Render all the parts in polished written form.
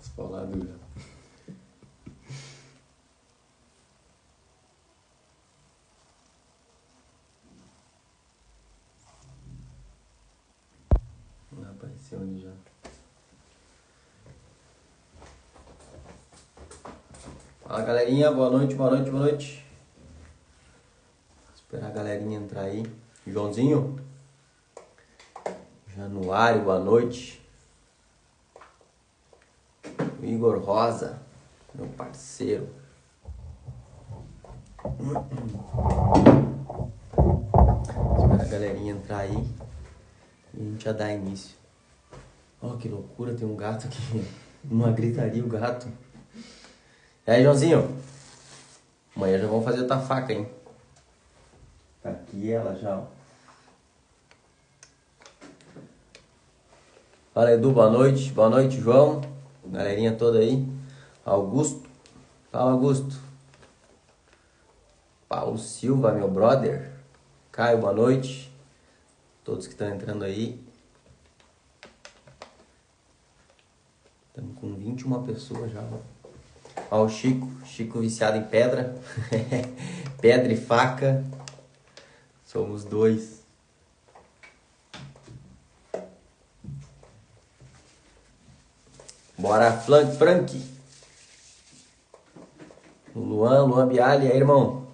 Espalhado já. Não apareceu ali já. Fala, galerinha, boa noite, boa noite, boa noite. Vou esperar a galerinha entrar aí. Joãozinho. Januário, boa noite. O Igor Rosa, meu parceiro. Espera a galerinha entrar aí e a gente já dá início. Ó, que loucura, tem um gato aqui. Uma gritaria o gato. E aí, Joãozinho? Amanhã já vamos fazer outra faca, hein? Tá aqui ela já, ó. Fala, Edu, boa noite. Boa noite, João. Galerinha toda aí. Augusto. Fala, Augusto. Paulo Silva, meu brother. Caio, boa noite. Todos que estão entrando aí. Estamos com 21 pessoas já. Ó, o Chico. Chico viciado em pedra. Pedra e faca. Somos dois. Bora, Frank. Luan Bialy, aí, irmão.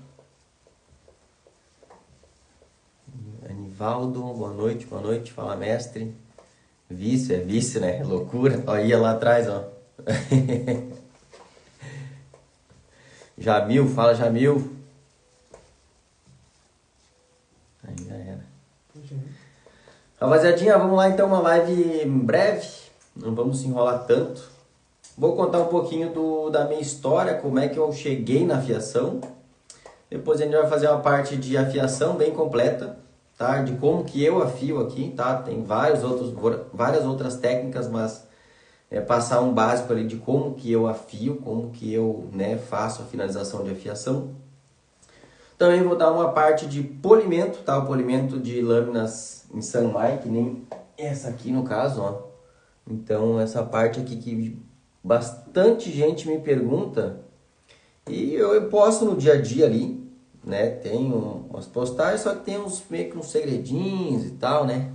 Anivaldo, boa noite, fala, mestre. Vício, é vício, né? Loucura. Ó, ia lá atrás, ó. Jamil, fala, Jamil. Aí já era. Rapaziadinha, vamos lá então, uma live breve. Não vamos se enrolar tanto. Vou contar um pouquinho da minha história, como é que eu cheguei na afiação. Depois a gente vai fazer uma parte de afiação bem completa, tá? De como que eu afio aqui, tá? Tem várias outras técnicas, mas passar um básico ali de como que eu afio, como que eu, né, faço a finalização de afiação. Também vou dar uma parte de polimento, tá? O polimento de lâminas em Sanmai, que nem essa aqui no caso, ó. Então essa parte aqui que bastante gente me pergunta e eu posto no dia a dia ali, né? Tem umas postagens, só que tem meio que uns segredinhos e tal, né?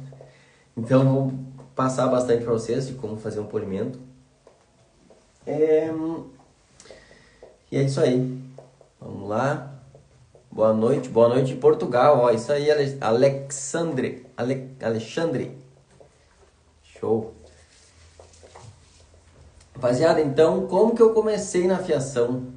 Então eu vou passar bastante para vocês de como fazer um polimento. E é isso aí. Vamos lá. Boa noite Portugal, ó, isso aí, Alexandre. Show. Rapaziada, então, como que eu comecei na afiação?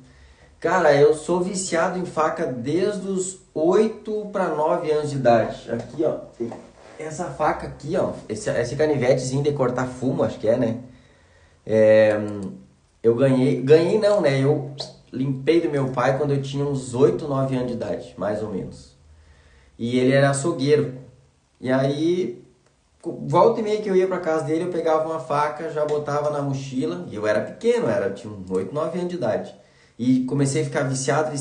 Cara, eu sou viciado em faca desde os 8 para 9 anos de idade. Aqui, ó, tem essa faca aqui, ó, esse canivetezinho de cortar fumo, acho que é, né? Eu ganhei não, né? Eu limpei do meu pai quando eu tinha uns 8, 9 anos de idade, mais ou menos. E ele era açougueiro. E aí, volta e meia que eu ia pra casa dele, eu pegava uma faca, já botava na mochila. E eu era pequeno, tinha uns 8, 9 anos de idade. E comecei a ficar viciado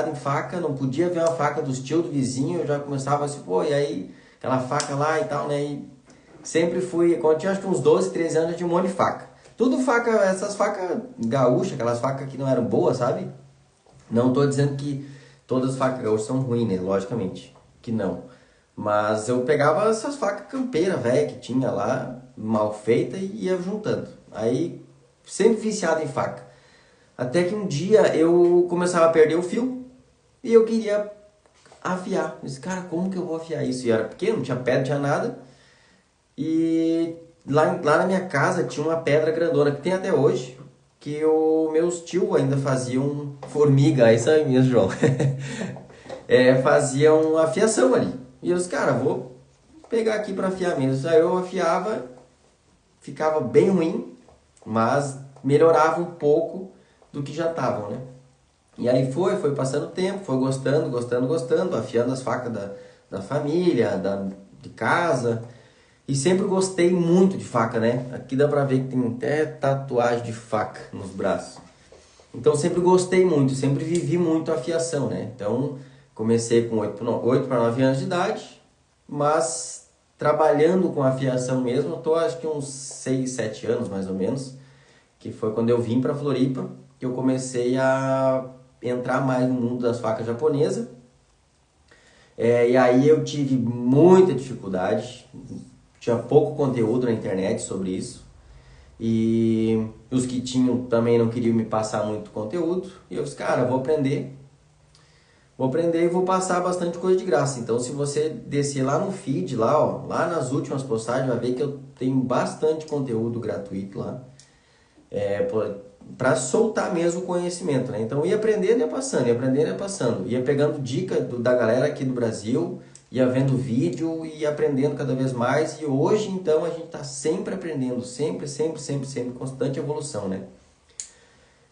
em faca. Não podia ver uma faca dos tios do vizinho. Eu já começava assim, pô, e aí, aquela faca lá e tal, né? E sempre fui, quando eu tinha acho que uns 12, 13 anos, eu tinha um monte de faca. Tudo faca, essas facas gaúchas, aquelas facas que não eram boas, sabe? Não tô dizendo que todas as facas gaúchas são ruins, né? Logicamente que não. Mas eu pegava essas facas campeiras, velho, que tinha lá, mal feita, e ia juntando. Aí, sempre viciado em faca. Até que um dia eu começava a perder o fio e eu queria afiar. Eu disse, cara, como que eu vou afiar isso? E eu era pequeno, não tinha pedra, não tinha nada. E lá na minha casa tinha uma pedra grandona, que tem até hoje, que os meus tios ainda faziam formiga, isso aí mesmo, João. Faziam afiação ali. E eu disse, cara, vou pegar aqui para afiar mesmo. Aí eu afiava, ficava bem ruim, mas melhorava um pouco do que já estavam, né? E aí foi passando o tempo, foi gostando, afiando as facas da família, de casa. E sempre gostei muito de faca, né? Aqui dá pra ver que tem até tatuagem de faca nos braços. Então sempre gostei muito, sempre vivi muito a afiação, né? Então comecei com 8 para 9 anos de idade, mas trabalhando com a afiação mesmo, eu tô acho que uns 6, 7 anos mais ou menos, que foi quando eu vim para Floripa, que eu comecei a entrar mais no mundo das facas japonesas. E aí eu tive muita dificuldade, tinha pouco conteúdo na internet sobre isso. E os que tinham também não queriam me passar muito conteúdo. E eu disse, cara, vou aprender e vou passar bastante coisa de graça. Então se você descer lá no feed, lá, ó, lá nas últimas postagens, vai ver que eu tenho bastante conteúdo gratuito lá. Para soltar mesmo o conhecimento, né? Então ia aprendendo e ia passando, ia aprendendo e ia passando. Ia pegando dica da galera aqui do Brasil, ia vendo vídeo e aprendendo cada vez mais. E hoje, então, a gente está sempre aprendendo, sempre, constante evolução, né?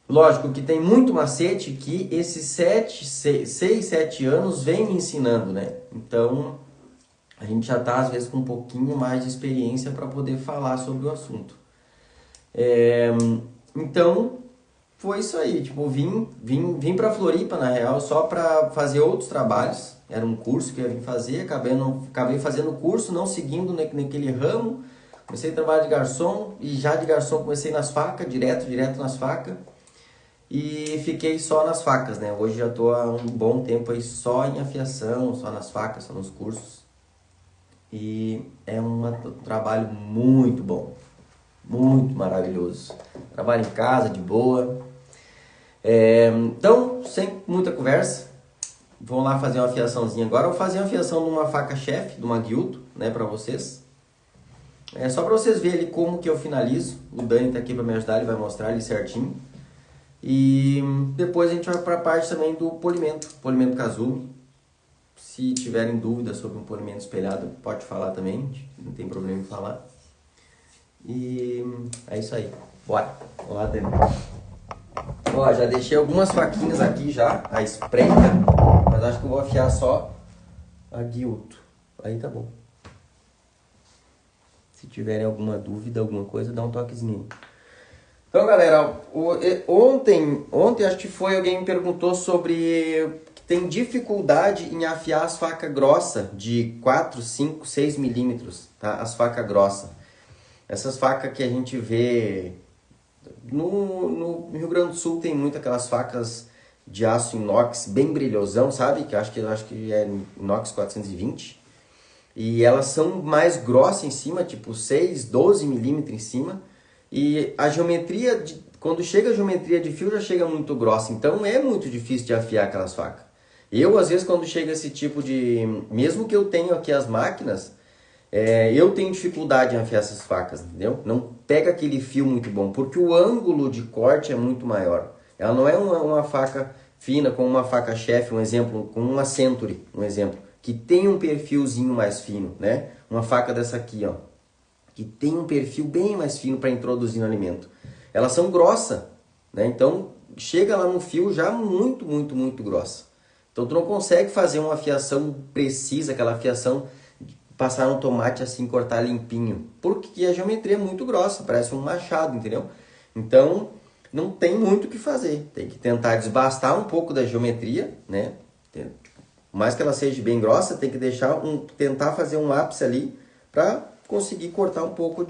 Lógico que tem muito macete que esses 6, 7 anos vem me ensinando, né? Então, a gente já está, às vezes, com um pouquinho mais de experiência para poder falar sobre o assunto. Então, foi isso aí. Tipo, vim para Floripa, na real, só para fazer outros trabalhos. Era um curso que eu ia vir fazer, acabei fazendo o curso, não seguindo naquele ramo. Comecei a trabalhar de garçom e já de garçom comecei nas facas, direto nas facas. E fiquei só nas facas, né? Hoje já estou há um bom tempo aí só em afiação, só nas facas, só nos cursos. E é um trabalho muito bom, muito maravilhoso. Trabalho em casa, de boa. Então, sem muita conversa, vou lá fazer uma afiaçãozinha agora. Eu vou fazer uma afiação de uma faca chefe, de uma Gyuto, né, para vocês. Só para vocês verem ali como que eu finalizo. O Dani tá aqui para me ajudar, ele vai mostrar ali certinho. E depois a gente vai para a parte também do polimento Kazumi. Se tiverem dúvidas sobre um polimento espelhado, pode falar também, não tem problema em falar. E é isso aí. Bora. Vamos lá, Dani. Ó, já deixei algumas faquinhas aqui já, a espreita, mas acho que eu vou afiar só a Gyuto. Aí tá bom. Se tiverem alguma dúvida, alguma coisa, dá um toquezinho aí. Então, galera, ontem acho que foi alguém me perguntou sobre que tem dificuldade em afiar as facas grossas de 4, 5, 6 milímetros, tá? As facas grossas. Essas facas que a gente vê no Rio Grande do Sul tem muito aquelas facas de aço inox bem brilhosão, sabe? Que acho que é inox 420. E elas são mais grossas em cima, tipo 6, 12 milímetros em cima. E a geometria, quando chega a geometria de fio, já chega muito grossa. Então é muito difícil de afiar aquelas facas. Eu, às vezes, quando chega esse tipo de... Mesmo que eu tenho aqui as máquinas, eu tenho dificuldade em afiar essas facas, entendeu? Não pega aquele fio muito bom, porque o ângulo de corte é muito maior. Ela não é uma faca fina, como uma faca chefe, um exemplo, como uma Century, um exemplo, que tem um perfilzinho mais fino, né? Uma faca dessa aqui, ó, que tem um perfil bem mais fino para introduzir no alimento. Elas são grossas, né? Então chega lá no fio já muito grossa. Então tu não consegue fazer uma afiação precisa, aquela afiação de passar um tomate assim, cortar limpinho, porque a geometria é muito grossa, parece um machado, entendeu? Então não tem muito o que fazer, tem que tentar desbastar um pouco da geometria, né? Por mais que ela seja bem grossa, tem que tentar fazer um ápice ali para conseguir cortar um pouco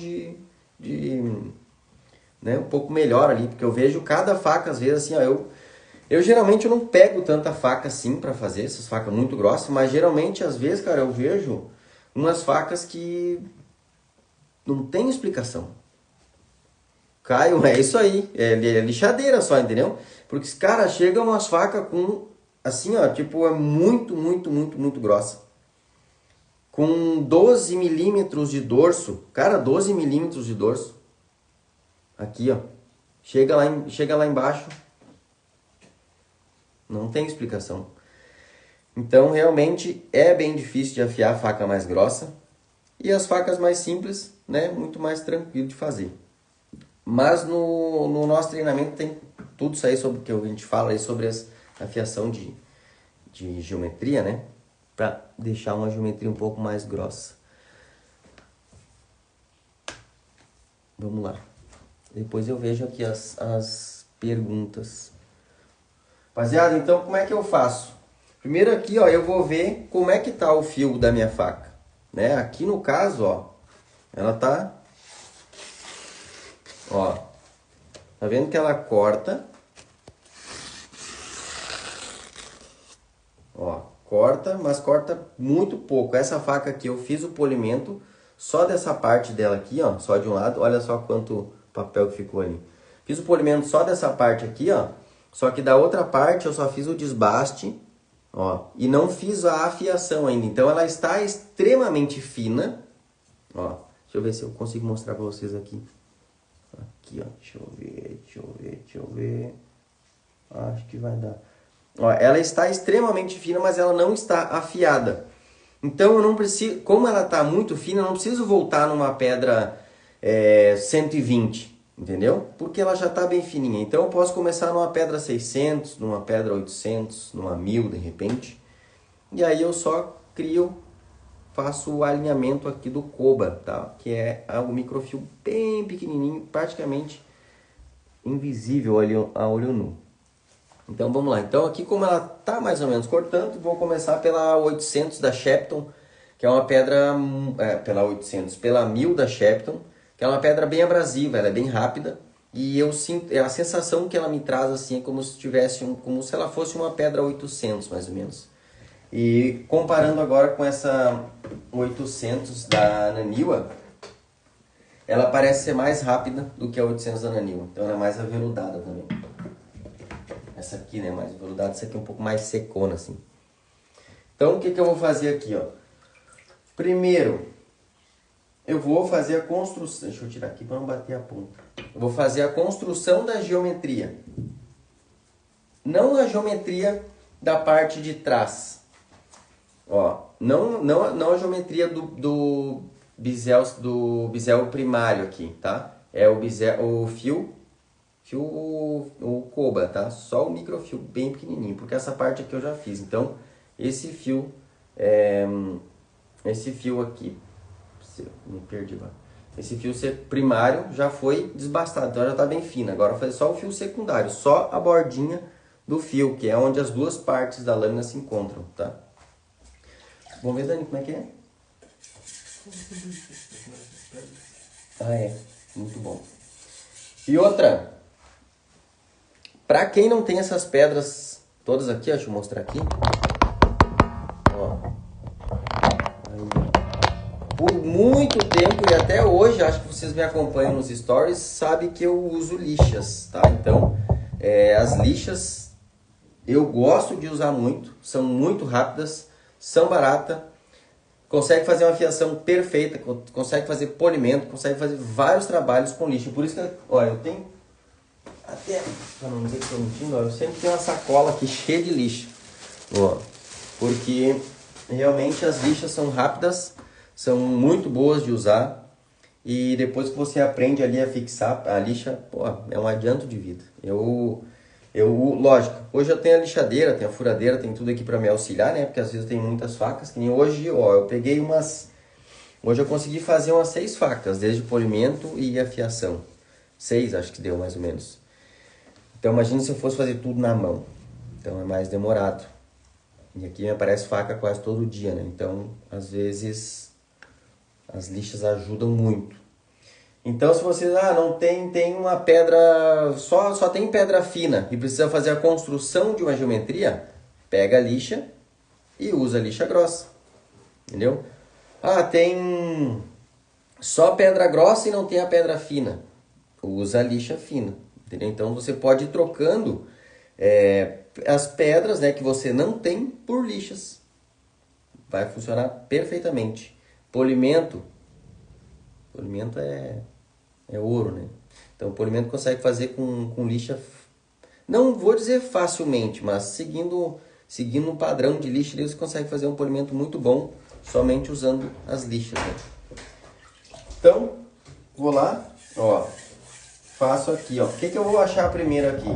né, um pouco melhor ali, porque eu vejo cada faca às vezes assim, ó, eu geralmente eu não pego tanta faca assim para fazer essas facas muito grossas, mas geralmente às vezes, cara, eu vejo umas facas que não tem explicação. Caio, é isso aí, é lixadeira só, entendeu? Porque, cara, chegam umas facas com, assim, ó, tipo, é muito grossa. Com 12 milímetros de dorso, cara, 12 milímetros de dorso. Aqui, ó, chega lá embaixo, não tem explicação. Então, realmente, é bem difícil de afiar a faca mais grossa. E as facas mais simples, né, muito mais tranquilo de fazer. Mas no nosso treinamento tem tudo isso aí sobre o que a gente fala aí sobre a afiação de geometria, né? Para deixar uma geometria um pouco mais grossa. Vamos lá. Depois eu vejo aqui as perguntas. Rapaziada, então como é que eu faço? Primeiro aqui, ó, eu vou ver como é que tá o fio da minha faca, né? Aqui no caso, ó, ela tá, ó, Tá vendo que ela corta? Ó, corta, mas corta muito pouco. Essa faca aqui eu fiz o polimento só dessa parte dela aqui, ó, só de um lado. Olha só quanto papel que ficou ali. Fiz o polimento só dessa parte aqui, ó. Só que da outra parte eu só fiz o desbaste, ó, e não fiz a afiação ainda. Então ela está extremamente fina, ó. Deixa eu ver se eu consigo mostrar para vocês aqui. Aqui, ó, deixa eu ver. Acho que vai dar. Ó, ela está extremamente fina, mas ela não está afiada. Então eu não preciso, como ela está muito fina, eu não preciso voltar numa pedra 120, entendeu? Porque ela já está bem fininha. Então eu posso começar numa pedra 600, numa pedra 800, numa 1000 de repente. E aí eu só faço o alinhamento aqui do Koba, tá? Que é um microfio bem pequenininho, praticamente invisível a olho nu. Então vamos lá. Então aqui como ela tá mais ou menos cortando, vou começar pela 800 da Shepton, que é uma pedra pela 1000 da Shepton, que é uma pedra bem abrasiva, ela é bem rápida e eu sinto a sensação que ela me traz assim é como se ela fosse uma pedra 800 mais ou menos. E comparando agora com essa 800 da Naniwa, ela parece ser mais rápida do que a 800 da Naniwa, então ela é mais aveludada também. Essa aqui, né, mais veludada, essa aqui é um pouco mais secona, assim. Então, o que eu vou fazer aqui, ó? Primeiro, eu vou fazer a construção... Deixa eu tirar aqui para não bater a ponta. Eu vou fazer a construção da geometria. Não a geometria da parte de trás. Ó, não a geometria do bisel primário aqui, tá? É o fio Koba, tá? Só o microfio bem pequenininho, porque essa parte aqui eu já fiz. Então, esse fio aqui, me perdi agora. Esse fio primário já foi desbastado, então já tá bem fino. Agora eu vou fazer só o fio secundário, só a bordinha do fio, que é onde as duas partes da lâmina se encontram, tá? Vamos ver, Dani, como é que é? Ah, é. Muito bom. E outra... Para quem não tem essas pedras todas aqui, ó, deixa eu mostrar aqui. Ó. Aí. Por muito tempo e até hoje, acho que vocês me acompanham nos stories, sabem que eu uso lixas, tá? Então, as lixas eu gosto de usar muito, são muito rápidas, são baratas, consegue fazer uma afiação perfeita, consegue fazer polimento, consegue fazer vários trabalhos com lixa. Por isso que, olha, eu tenho... Até, para não dizer que estou mentindo, eu sempre tenho uma sacola aqui cheia de lixa. Ó, porque realmente as lixas são rápidas, são muito boas de usar. E depois que você aprende ali a fixar a lixa, pô, é um adianto de vida. Lógico, hoje eu tenho a lixadeira, tenho a furadeira, tenho tudo aqui para me auxiliar, né? Porque às vezes eu tenho muitas facas, que nem hoje, ó, eu peguei umas... Hoje eu consegui fazer umas 6 facas, desde polimento e afiação. 6 acho que deu mais ou menos. Então imagine se eu fosse fazer tudo na mão. Então é mais demorado. E aqui me aparece faca quase todo dia, né? Então, às vezes, as lixas ajudam muito. Então, se você não tem uma pedra, só tem pedra fina e precisa fazer a construção de uma geometria, pega a lixa e usa a lixa grossa. Entendeu? Tem só pedra grossa e não tem a pedra fina. Usa a lixa fina. Entendeu? Então você pode ir trocando as pedras, né, que você não tem por lixas. Vai funcionar perfeitamente. Polimento é ouro, né? Então o polimento consegue fazer com lixa, não vou dizer facilmente, mas seguindo um padrão de lixa, você consegue fazer um polimento muito bom somente usando as lixas, né? Então, vou lá, ó. Faço aqui, ó. O que eu vou achar primeiro aqui?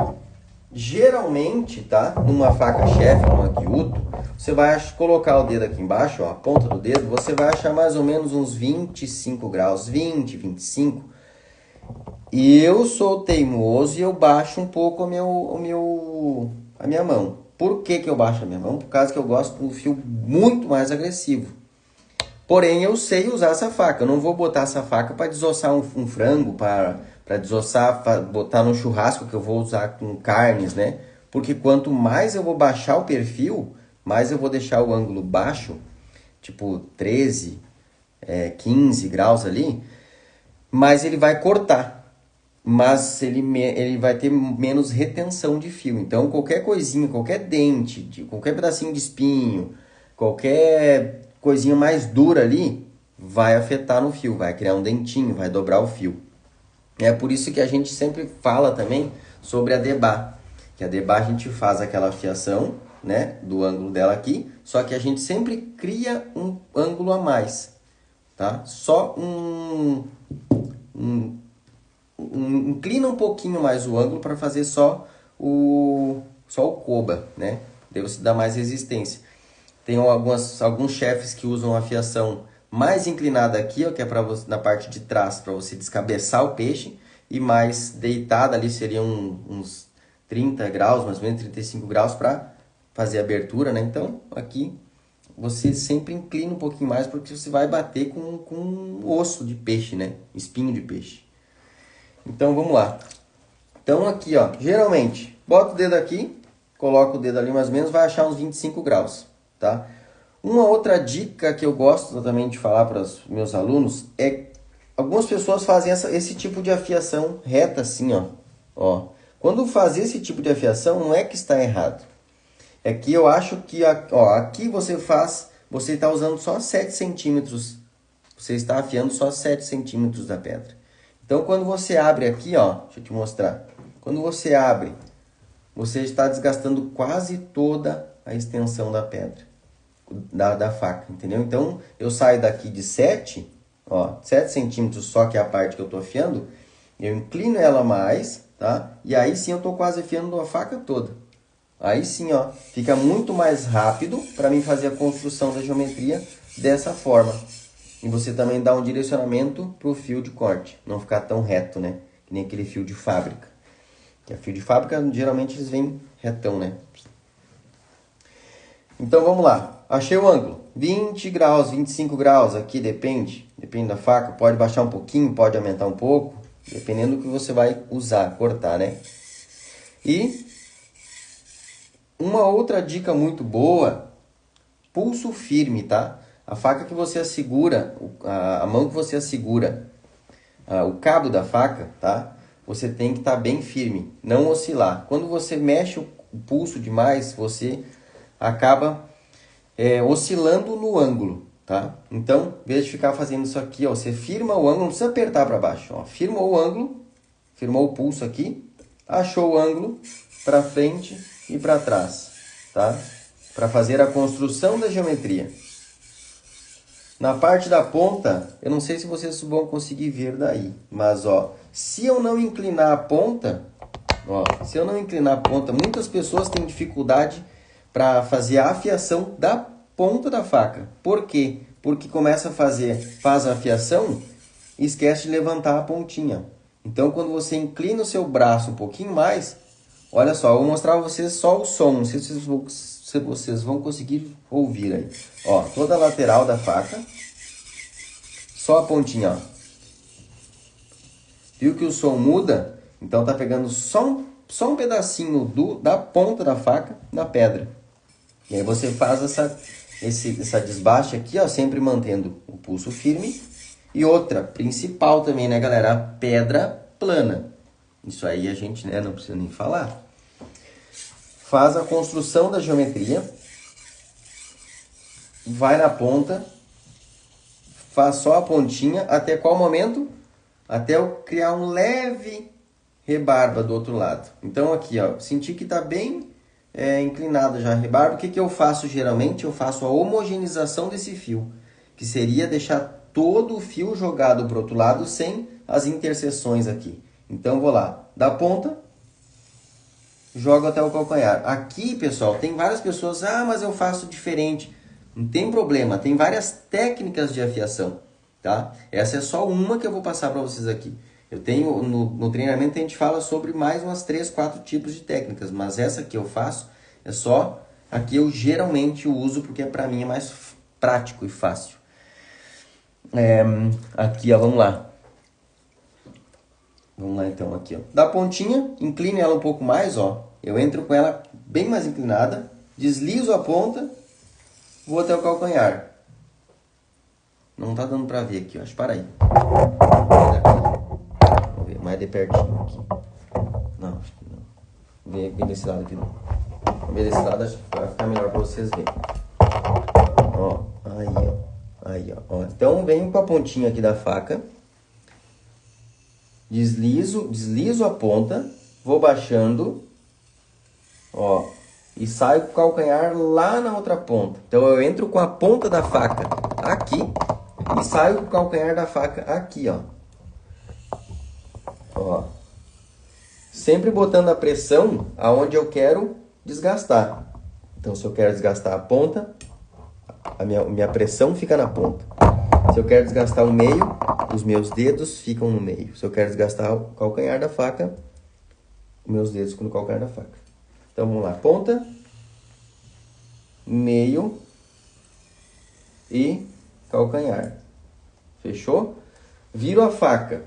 Geralmente, tá? Numa faca chefe, numa Gyuto, você vai colocar o dedo aqui embaixo, ó, a ponta do dedo, você vai achar mais ou menos uns 25 graus, 20, 25. E eu sou teimoso e eu baixo um pouco a minha mão. Por que eu baixo a minha mão? Por causa que eu gosto do fio muito mais agressivo. Porém, eu sei usar essa faca. Eu não vou botar essa faca para desossar um frango, para para desossar, botar no churrasco que eu vou usar com carnes, né? Porque quanto mais eu vou baixar o perfil, mais eu vou deixar o ângulo baixo, tipo 13, 15 graus ali, mais ele vai cortar. Mas ele vai ter menos retenção de fio. Então, qualquer coisinha, qualquer dente, qualquer pedacinho de espinho, qualquer coisinha mais dura ali, vai afetar no fio, vai criar um dentinho, vai dobrar o fio. É por isso que a gente sempre fala também sobre a debá. Que a debá a gente faz aquela afiação, né, do ângulo dela aqui, só que a gente sempre cria um ângulo a mais, tá? Só inclina um pouquinho mais o ângulo para fazer só o coba, né? Daí você dá mais resistência. Tem alguns chefes que usam a fiação mais inclinada aqui, ó, que é para na parte de trás, para você descabeçar o peixe, e mais deitada ali seriam uns 30 graus, mais ou menos 35 graus para fazer a abertura, né? Então, aqui você sempre inclina um pouquinho mais porque você vai bater com osso de peixe, né? Espinho de peixe. Então, vamos lá. Então, aqui, ó, geralmente, bota o dedo aqui, coloca o dedo ali mais ou menos, vai achar uns 25 graus, tá? Uma outra dica que eu gosto também de falar para os meus alunos é... Algumas pessoas fazem esse tipo de afiação reta assim, ó. Quando fazer esse tipo de afiação, não é que está errado. É que eu acho que, ó, aqui você está usando só 7 centímetros. Você está afiando só 7 centímetros da pedra. Então, quando você abre aqui, ó, deixa eu te mostrar. Quando você abre, você está desgastando quase toda a extensão da pedra, da faca, entendeu? Então, eu saio daqui de 7, ó, 7 centímetros só, que é a parte que eu estou afiando, eu inclino ela mais, tá? E aí sim eu estou quase afiando a faca toda. Aí sim, ó, fica muito mais rápido para mim fazer a construção da geometria dessa forma. E você também dá um direcionamento para o fio de corte, não ficar tão reto, né? Que nem aquele fio de fábrica. Que a fio de fábrica, geralmente eles vêm retão, né? Então, vamos lá. Achei o ângulo. 20 graus, 25 graus, aqui depende da faca. Pode baixar um pouquinho, pode aumentar um pouco, dependendo do que você vai usar, cortar, né? E uma outra dica muito boa, pulso firme, tá? A faca que você assegura, a mão que você assegura, o cabo da faca, tá? Você tem que estar bem firme, não oscilar. Quando você mexe o pulso demais, você acaba oscilando no ângulo, tá? Então, em vez de ficar fazendo isso aqui, ó, você firma o ângulo, não precisa apertar para baixo, ó. Firmou o ângulo, firmou o pulso aqui, achou o ângulo para frente e para trás, tá? Para fazer a construção da geometria. Na parte da ponta, eu não sei se vocês vão conseguir ver daí, mas ó, se eu não inclinar a ponta, muitas pessoas têm dificuldade para fazer a afiação da ponta da faca. Por quê? Porque começa faz a afiação e esquece de levantar a pontinha. Então, quando você inclina o seu braço um pouquinho mais, olha só, eu vou mostrar para vocês só o som, não sei se vocês vão conseguir ouvir aí. Ó, toda a lateral da faca, só a pontinha, ó. Viu que o som muda? Então tá pegando só um pedacinho da ponta da faca na pedra. E aí você faz essa desbaste aqui, ó, sempre mantendo o pulso firme. E outra, principal também, né, galera? A pedra plana. Isso aí a gente, né, não precisa nem falar. Faz a construção da geometria, vai na ponta, faz só a pontinha, até qual momento? Até eu criar um leve rebarba do outro lado. Então aqui, ó, senti que está bem inclinado já a rebarba. O que eu faço geralmente? Eu faço a homogeneização desse fio, que seria deixar todo o fio jogado para o outro lado sem as interseções aqui. Então vou lá, da ponta, jogo até o calcanhar. Aqui, pessoal, tem várias pessoas, mas eu faço diferente. Não tem problema, tem várias técnicas de afiação, tá? Essa é só uma que eu vou passar para vocês aqui. Eu tenho, no treinamento a gente fala sobre mais umas 3, 4 tipos de técnicas, mas essa que eu faço é só a que eu geralmente uso, porque para mim é mais prático e fácil. Aqui, ó, vamos lá. Vamos lá então, aqui, ó. Da pontinha, incline ela um pouco mais, ó. Eu entro com ela bem mais inclinada, deslizo a ponta, vou até o calcanhar. Não tá dando pra ver aqui, ó. Para aí. Vamos ver mais de pertinho aqui. Não, acho que não. Vem desse lado aqui. Vamos ver desse lado, acho que vai ficar melhor pra vocês verem. Ó, aí, ó. Aí, ó. Então, venho com a pontinha aqui da faca. Deslizo a ponta, vou baixando, ó, e saio com o calcanhar lá na outra ponta. Então eu entro com a ponta da faca aqui e saio com o calcanhar da faca aqui, ó. Ó. Sempre botando a pressão aonde eu quero desgastar. Então se eu quero desgastar a ponta, a minha pressão fica na ponta. Se eu quero desgastar o meio, os meus dedos ficam no meio. Se eu quero desgastar o calcanhar da faca, os meus dedos ficam no calcanhar da faca. Então, vamos lá. Ponta, meio e calcanhar. Fechou? Viro a faca.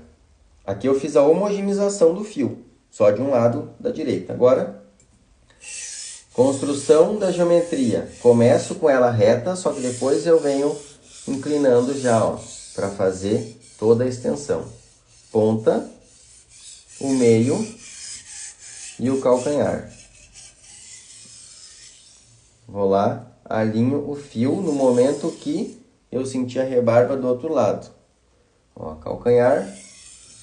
Aqui eu fiz a homogeneização do fio. Só de um lado da direita. Agora, construção da geometria. Começo com ela reta, só que depois eu venho inclinando já, ó, para fazer toda a extensão. Ponta, o meio e o calcanhar. Vou lá, alinho o fio no momento que eu sentir a rebarba do outro lado. Ó, calcanhar,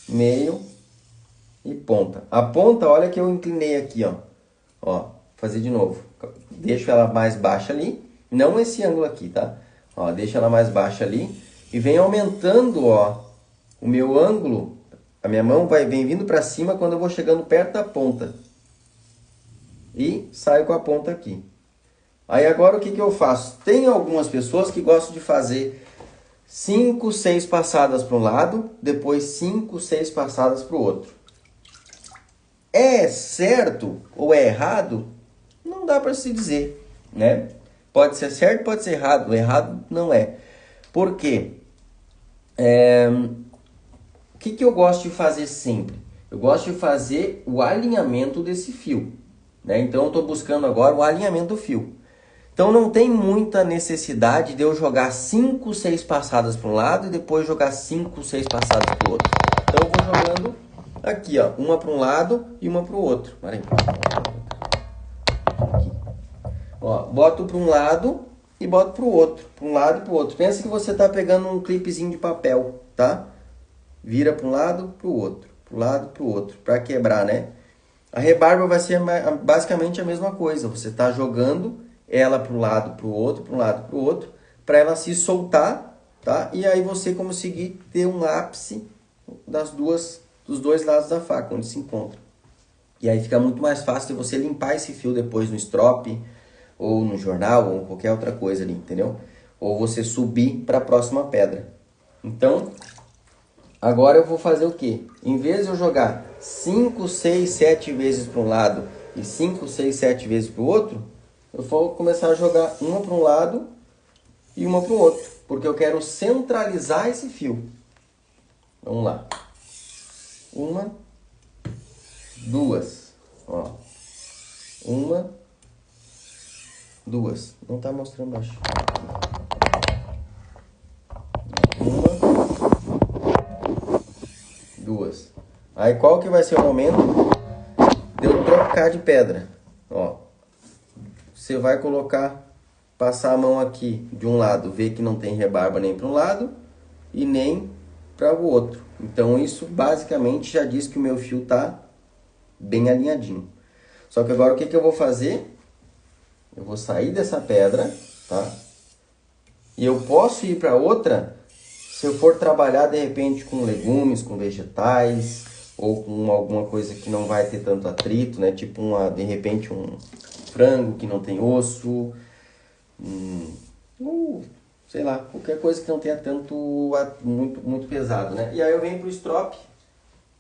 meio e ponta. A ponta, olha que eu inclinei aqui, ó. Ó, vou fazer de novo. Deixo ela mais baixa ali, não esse ângulo aqui, tá? Ó, deixa ela mais baixa ali e vem aumentando, ó, o meu ângulo. A minha mão vem vindo para cima quando eu vou chegando perto da ponta. E saio com a ponta aqui. Aí agora o que eu faço? Tem algumas pessoas que gostam de fazer 5, 6 passadas para um lado, depois 5, 6 passadas para o outro. É certo ou é errado? Não dá para se dizer, né? Pode ser certo, pode ser errado. O errado não é. Por quê? O que eu gosto de fazer sempre? Eu gosto de fazer o alinhamento desse fio, né? Então, eu estou buscando agora o alinhamento do fio. Então, não tem muita necessidade de eu jogar 5, 6 passadas para um lado e depois jogar 5, 6 passadas para o outro. Então, eu vou jogando aqui, ó, uma para um lado e uma para o outro. Olha aí. Aqui. Ó, boto para um lado e boto para o outro. Para um lado e para o outro. Pensa que você está pegando um clipezinho de papel, tá? Vira para um lado, para o outro. Para um lado, para o outro. Para quebrar, né? A rebarba vai ser basicamente a mesma coisa. Você está jogando ela para um lado, para o outro, para um lado, para o outro, para ela se soltar, tá? E aí você conseguir ter um ápice dos dois lados da faca, onde se encontra. E aí fica muito mais fácil de você limpar esse fio depois no strop, ou no jornal, ou qualquer outra coisa ali, entendeu? Ou você subir para a próxima pedra. Então, agora eu vou fazer o quê? Em vez de eu jogar 5, 6, 7 vezes para um lado e 5, 6, 7 vezes para o outro, eu vou começar a jogar uma para um lado e uma para o outro, porque eu quero centralizar esse fio. Vamos lá. Uma, duas, ó. Uma, duas. Não tá mostrando, acho. Uma, duas. Aí qual que vai ser o momento de eu trocar de pedra? Ó. Você vai passar a mão aqui de um lado, ver que não tem rebarba nem para um lado e nem para o outro. Então isso basicamente já diz que o meu fio tá bem alinhadinho. Só que agora o que eu vou fazer? Eu vou sair dessa pedra, tá? E eu posso ir para outra se eu for trabalhar de repente com legumes, com vegetais, ou com alguma coisa que não vai ter tanto atrito, né? Tipo de repente um frango que não tem osso, sei lá, qualquer coisa que não tenha muito pesado, né? E aí eu venho pro strop,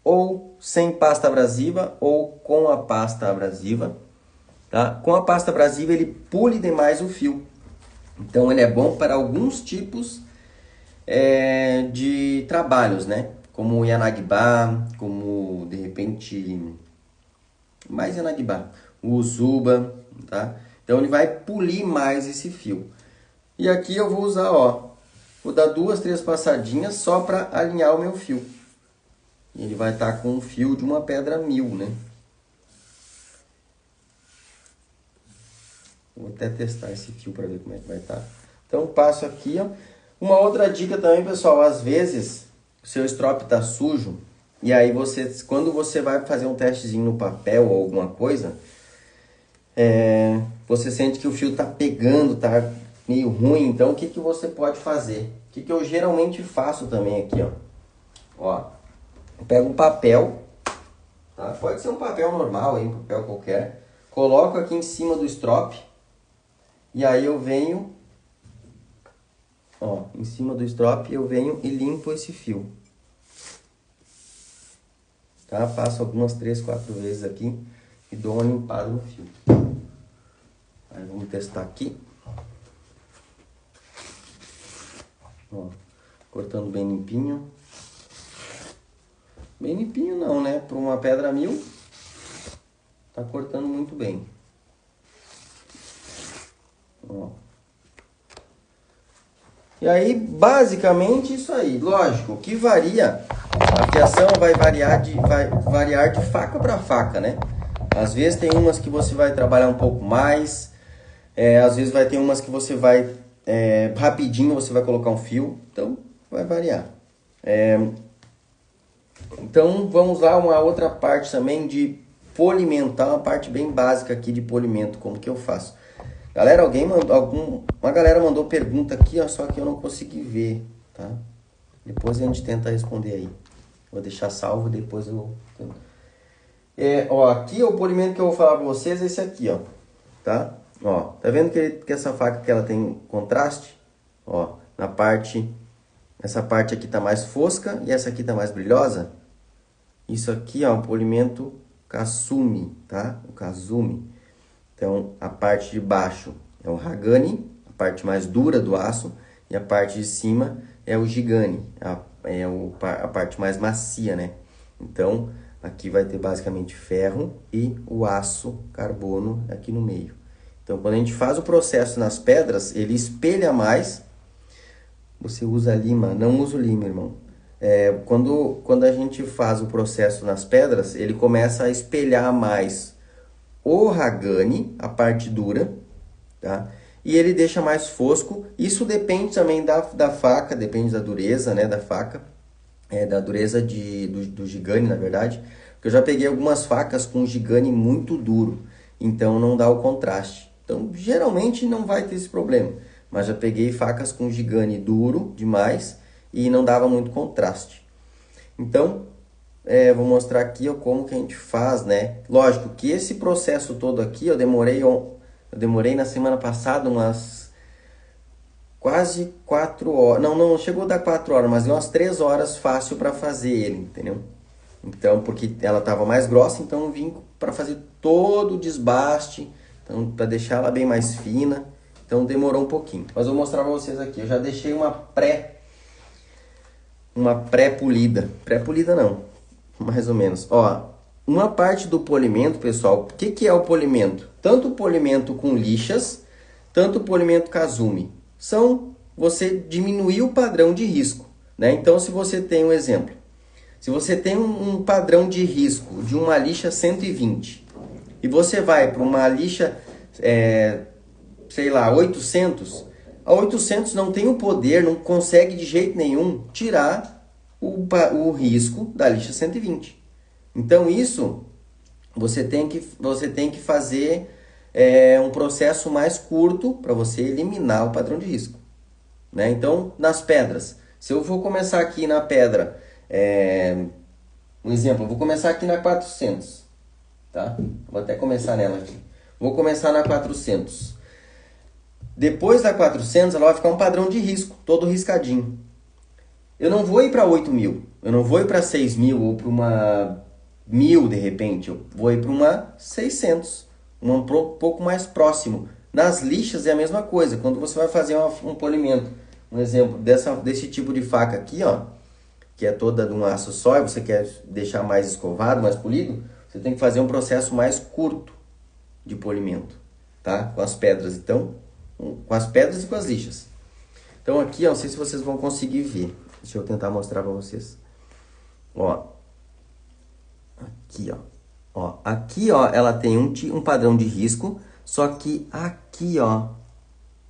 ou sem pasta abrasiva, ou com a pasta abrasiva, tá? Com a pasta abrasiva ele pule demais o fio, então ele é bom para alguns tipos de trabalhos, né? como o Yanagiba, como de repente mais Yanagiba, o Usuba, tá? Então ele vai polir mais esse fio. E aqui eu vou usar, ó, vou dar 2, 3 passadinhas só para alinhar o meu fio. E ele vai estar com um fio de uma pedra 1000, né? Vou até testar esse fio para ver como é que vai estar. Então passo aqui, ó. Uma outra dica também, pessoal, às vezes o seu strop tá sujo e aí quando você vai fazer um testezinho no papel ou alguma coisa, você sente que o fio tá pegando, tá meio ruim. Então o que que você pode fazer? O que que eu geralmente faço também aqui, ó. Ó, eu pego um papel, tá? Pode ser um papel normal, aí, um papel qualquer. Coloco aqui em cima do strop e aí eu venho, ó, em cima do strop eu venho e limpo esse fio. Tá? Passo algumas 3, 4 vezes aqui e dou uma limpada no fio. Aí vamos testar aqui. Ó, cortando bem limpinho. Bem limpinho não, né? Para uma pedra 1000, tá cortando muito bem. Ó. E aí, basicamente isso aí. Lógico, que varia, a fiação vai variar de faca para faca, né? Às vezes tem umas que você vai trabalhar um pouco mais, às vezes vai ter umas que você vai, rapidinho você vai colocar um fio, então vai variar. Então vamos lá, uma outra parte também de polimento, tá? Uma parte bem básica aqui de polimento, como que eu faço. Galera, uma galera mandou pergunta aqui, ó, só que eu não consegui ver, tá? Depois a gente tenta responder aí. Vou deixar salvo, depois eu... ó, aqui o polimento que eu vou falar pra vocês é esse aqui, ó, tá? Ó, tá vendo que essa faca que ela tem contraste? Ó, essa parte aqui tá mais fosca e essa aqui tá mais brilhosa. Isso aqui é um polimento Kasumi, tá? O Kasumi. Então, a parte de baixo é o Hagani, a parte mais dura do aço, e a parte de cima é o Jigani, a parte mais macia, né? Então, aqui vai ter basicamente ferro e o aço carbono aqui no meio. Então, quando a gente faz o processo nas pedras, ele espelha mais. Você usa lima? Não uso lima, irmão. Quando a gente faz o processo nas pedras, ele começa a espelhar mais o Hagani, a parte dura, tá? E ele deixa mais fosco. Isso depende também da faca, depende da dureza, né, da faca, da dureza do Jigani, na verdade. Porque eu já peguei algumas facas com Jigani muito duro, então não dá o contraste. Então, geralmente não vai ter esse problema. Mas já peguei facas com Jigani duro demais e não dava muito contraste. Então, vou mostrar aqui, ó, como que a gente faz, né? Lógico que esse processo todo aqui eu demorei na semana passada umas quase 4 horas. Não chegou a dar 4 horas, mas deu umas 3 horas fácil para fazer ele, entendeu? Então, porque ela tava mais grossa, então eu vim para fazer todo o desbaste, então para deixar ela bem mais fina. Então demorou um pouquinho. Mas eu vou mostrar para vocês aqui. Eu já deixei uma pré-polida. Pré-polida não, mais ou menos. Ó, uma parte do polimento, pessoal, o que é o polimento? Tanto o polimento com lixas, tanto o polimento Kasumi. Você diminuir o padrão de risco, né? Então, se você tem um exemplo, se você tem um padrão de risco de uma lixa 120 e você vai para uma lixa, sei lá, 800, a 800 não tem o poder, não consegue de jeito nenhum tirar o risco da lixa 120. Então isso você tem que fazer um processo mais curto para você eliminar o padrão de risco, né? Então nas pedras, se eu vou começar aqui na pedra, um exemplo, eu vou começar aqui na 400, tá? Vou até começar nela aqui. Vou começar na 400. Depois da 400 ela vai ficar um padrão de risco, todo riscadinho. Eu não vou ir para 8.000, eu não vou ir para 6.000 ou para uma 1.000 de repente, eu vou ir para uma 600, um pouco mais próximo. Nas lixas é a mesma coisa, quando você vai fazer um polimento, um exemplo desse tipo de faca aqui, ó, que é toda de um aço só, e você quer deixar mais escovado, mais polido, você tem que fazer um processo mais curto de polimento, tá? Com as pedras, então, com as pedras e com as lixas. Então aqui, ó, não sei se vocês vão conseguir ver. Deixa eu tentar mostrar para vocês. Ó, aqui, ó. Ó, aqui, ó, ela tem um padrão de risco, só que aqui, ó,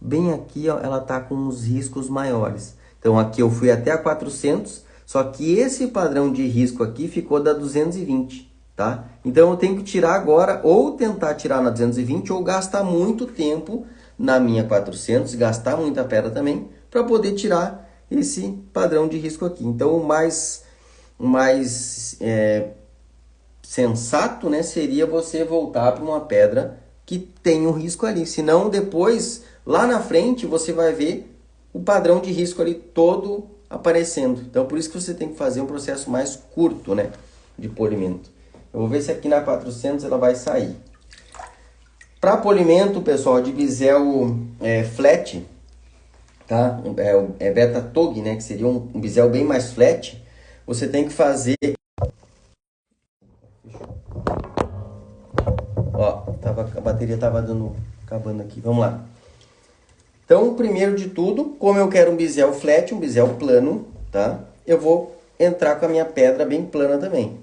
bem aqui, ó, ela tá com os riscos maiores. Então aqui eu fui até a 400, só que esse padrão de risco aqui ficou da 220, tá? Então eu tenho que tirar agora, ou tentar tirar na 220, ou gastar muito tempo na minha 400, gastar muita pedra também, para poder tirar esse padrão de risco aqui. Então o mais sensato, né, seria você voltar para uma pedra que tem um risco ali. Senão depois, lá na frente, você vai ver o padrão de risco ali todo aparecendo. Então por isso que você tem que fazer um processo mais curto, né, de polimento. Eu vou ver se aqui na 400 ela vai sair. Para polimento, pessoal, de bisel flat, tá? Beta Tog, né, que seria um bisel bem mais flat, você tem que fazer... Ó, a bateria estava acabando aqui. Vamos lá. Então, primeiro de tudo, como eu quero um bisel flat, um bisel plano, tá? Eu vou entrar com a minha pedra bem plana também.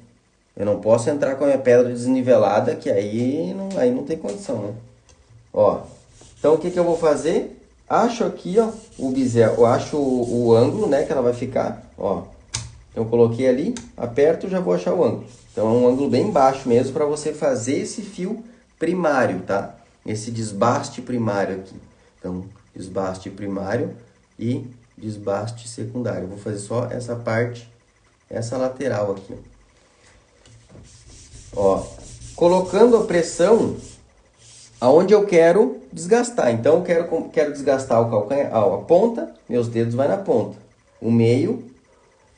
Eu não posso entrar com a minha pedra desnivelada, que aí não tem condição, né? Ó, então o que eu vou fazer? Acho aqui, ó, o bisel, eu acho o ângulo, né, que ela vai ficar, ó. Eu coloquei ali, aperto, já vou achar o ângulo. Então é um ângulo bem baixo mesmo para você fazer esse fio primário, tá? Esse desbaste primário aqui. Então, desbaste primário e desbaste secundário. Eu vou fazer só essa parte, essa lateral aqui. Ó, colocando a pressão aonde eu quero desgastar. Então, eu quero desgastar o calcanhar, a ponta, meus dedos vai na ponta. O meio,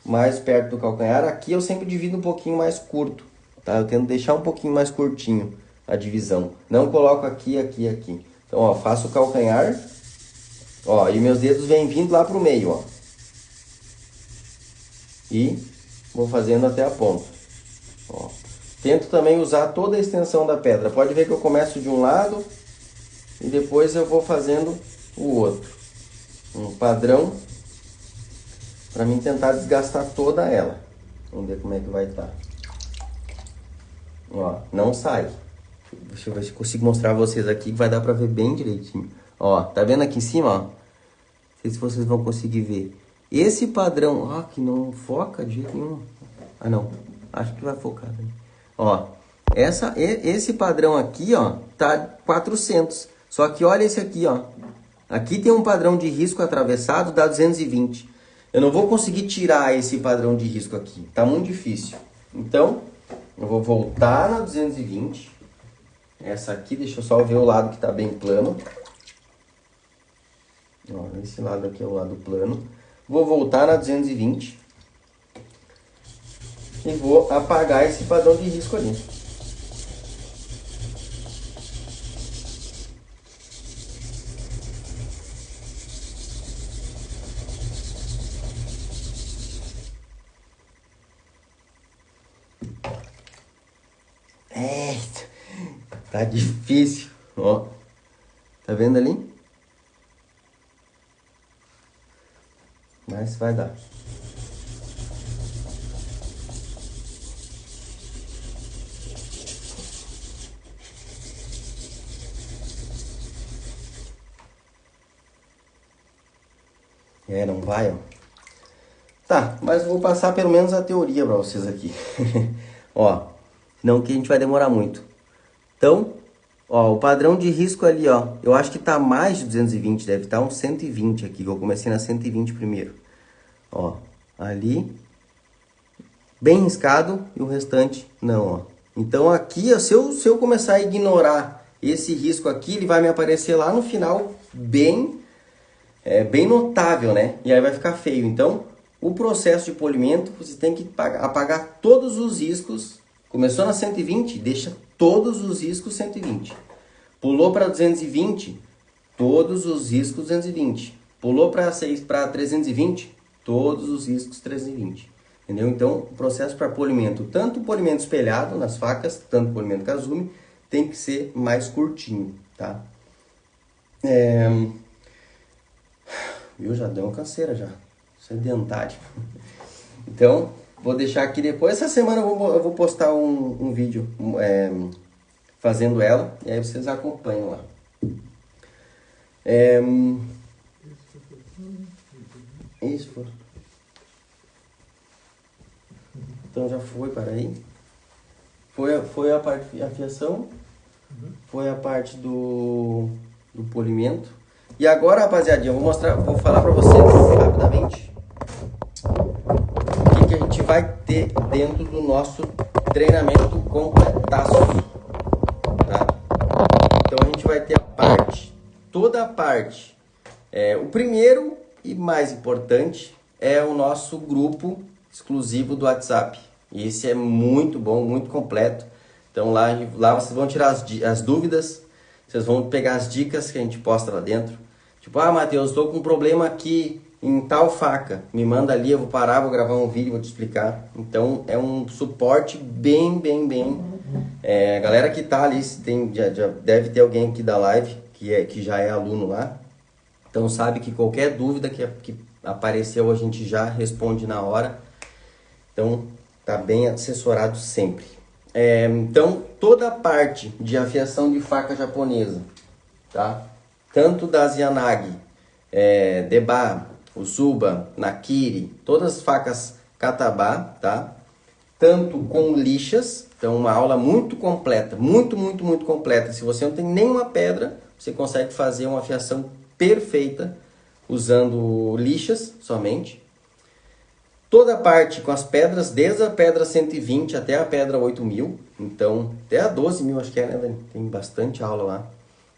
mais perto do calcanhar. Aqui eu sempre divido um pouquinho mais curto, tá? Eu tento deixar um pouquinho mais curtinho a divisão. Não coloco aqui, aqui, aqui. Então, ó, faço o calcanhar, ó, e meus dedos vêm vindo lá pro meio, ó. E vou fazendo até a ponta, ó. Tento também usar toda a extensão da pedra. Pode ver que eu começo de um lado e depois eu vou fazendo o outro. Um padrão para mim tentar desgastar toda ela. Vamos ver como é que vai estar. Ó, não sai. Deixa eu ver se eu consigo mostrar pra vocês aqui, que vai dar para ver bem direitinho. Ó, tá vendo aqui em cima, ó? Não sei se vocês vão conseguir ver. Esse padrão, ó, que não foca de jeito nenhum. Ah, não. Acho que vai focar, né? Ó, esse padrão aqui, ó, tá 400. Só que olha esse aqui, ó. Aqui tem um padrão de risco atravessado, dá 220. Eu não vou conseguir tirar esse padrão de risco aqui. Tá muito difícil. Então, eu vou voltar na 220. Essa aqui, deixa eu só ver o lado que tá bem plano. Ó, esse lado aqui é o lado plano. Vou voltar na 220. E vou apagar esse padrão de risco ali. Tá difícil, ó. Tá vendo ali? Mas vai dar. Não vai, ó. Tá, mas eu vou passar pelo menos a teoria pra vocês aqui. Ó, senão que a gente vai demorar muito. Então, ó, o padrão de risco ali, ó, eu acho que tá mais de 220, deve estar uns 120 aqui, que eu comecei na 120 primeiro. Ó, ali, bem riscado, e o restante não, ó. Então aqui, ó, se eu começar a ignorar esse risco aqui, ele vai me aparecer lá no final bem notável, né? E aí vai ficar feio. Então, o processo de polimento, você tem que apagar todos os riscos. Começou na 120, deixa todos os riscos 120. Pulou para 220, todos os riscos 220. Pulou para 320, todos os riscos 320. entendeu? Então, o processo para polimento, tanto o polimento espelhado nas facas, tanto o polimento Kazumi, tem que ser mais curtinho, tá? Viu? Já deu uma canseira já. Sedentário. Então, vou deixar aqui depois. Essa semana eu vou postar um vídeo fazendo ela. E aí vocês acompanham lá. Isso foi. Então já foi, para aí. Foi a parte de afiação. Foi a parte do polimento. E agora, rapaziadinha, vou falar para vocês rapidamente o que a gente vai ter dentro do nosso treinamento completaço, tá? Então a gente vai ter toda a parte. O primeiro e mais importante é o nosso grupo exclusivo do WhatsApp. E esse é muito bom, muito completo. Então lá vocês vão tirar as dúvidas, vocês vão pegar as dicas que a gente posta lá dentro. Tipo, Matheus, estou com um problema aqui em tal faca. Me manda ali, eu vou parar, vou gravar um vídeo, vou te explicar. Então é um suporte bem. A galera que tá ali, já deve ter alguém aqui da live que já é aluno lá. Então sabe que qualquer dúvida que apareceu a gente já responde na hora. Então tá bem assessorado sempre. Então toda a parte de afiação de faca japonesa, tá? Tanto das Yanagi, Deba, Usuba, Nakiri, todas as facas Kataba, tá? Tanto com lixas, então uma aula muito completa, muito completa. Se você não tem nenhuma pedra, você consegue fazer uma afiação perfeita usando lixas somente. Toda a parte com as pedras, desde a pedra 120 até a pedra 8000, então até a 12.000 acho que é, né, Dani? Tem bastante aula lá.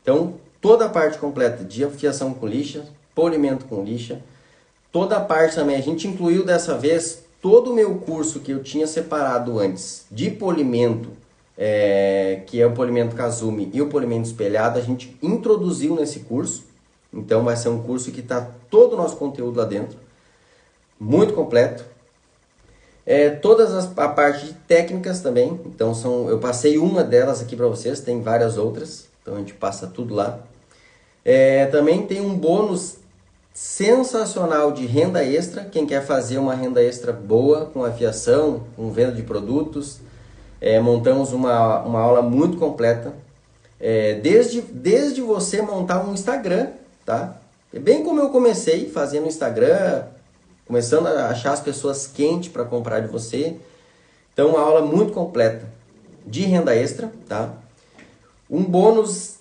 Então, toda a parte completa de afiação com lixa, polimento com lixa, toda a parte também, a gente incluiu dessa vez todo o meu curso que eu tinha separado antes de polimento, que é o polimento Kazumi e o polimento espelhado, a gente introduziu nesse curso. Então vai ser um curso que está todo o nosso conteúdo lá dentro, muito completo. A parte de técnicas também, então eu passei uma delas aqui para vocês, tem várias outras, então a gente passa tudo lá. Também tem um bônus sensacional de renda extra, quem quer fazer uma renda extra boa com afiação, com venda de produtos, montamos uma aula muito completa, desde você montar um Instagram, tá? É bem como eu comecei fazendo Instagram, começando a achar as pessoas quentes para comprar de você. Então, uma aula muito completa de renda extra, tá? Um bônus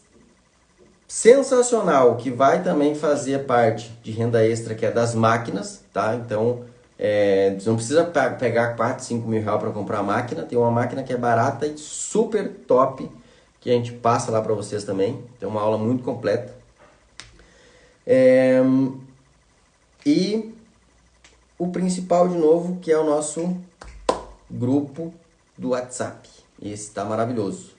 sensacional que vai também fazer parte de renda extra, que é das máquinas, tá? Então, você não precisa pegar 4, 5 mil reais para comprar a máquina. Tem uma máquina que é barata e super top, que a gente passa lá para vocês também. Tem uma aula muito completa. E o principal, de novo, que é o nosso grupo do WhatsApp. Esse tá maravilhoso.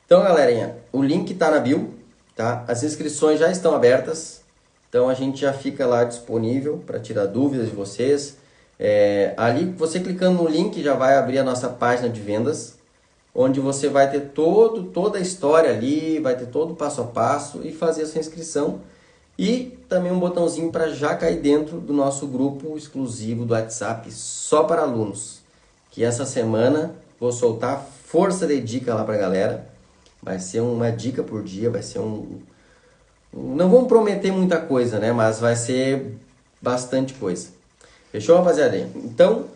Então, galerinha, o link tá na bio, tá? As inscrições já estão abertas. Então, a gente já fica lá disponível para tirar dúvidas de vocês. Ali, você clicando no link, já vai abrir a nossa página de vendas, onde você vai ter toda a história ali, vai ter todo o passo a passo e fazer a sua inscrição. E também um botãozinho para já cair dentro do nosso grupo exclusivo do WhatsApp só para alunos. Que essa semana vou soltar força de dica lá para a galera. Vai ser uma dica por dia, vai ser não vamos prometer muita coisa, né? Mas vai ser bastante coisa. Fechou, rapaziada? Então,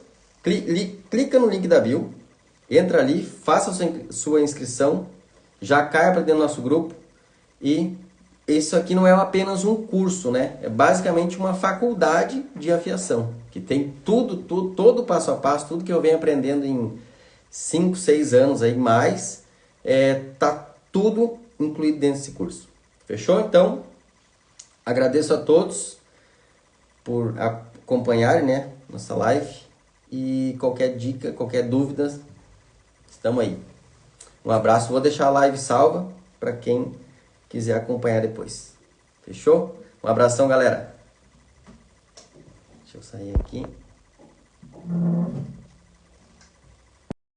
clica no link da bio, entra ali, faça a sua inscrição, já caia para dentro do nosso grupo e... Isso aqui não é apenas um curso, né? É basicamente uma faculdade de afiação, que tem todo passo a passo, tudo que eu venho aprendendo em 5, 6 anos aí mais, tá tudo incluído dentro desse curso. Fechou? Então, agradeço a todos por acompanharem, né, nossa live, e qualquer dica, qualquer dúvida, estamos aí. Um abraço, vou deixar a live salva para quem quiser acompanhar depois. Fechou? Um abração, galera. Deixa eu sair aqui.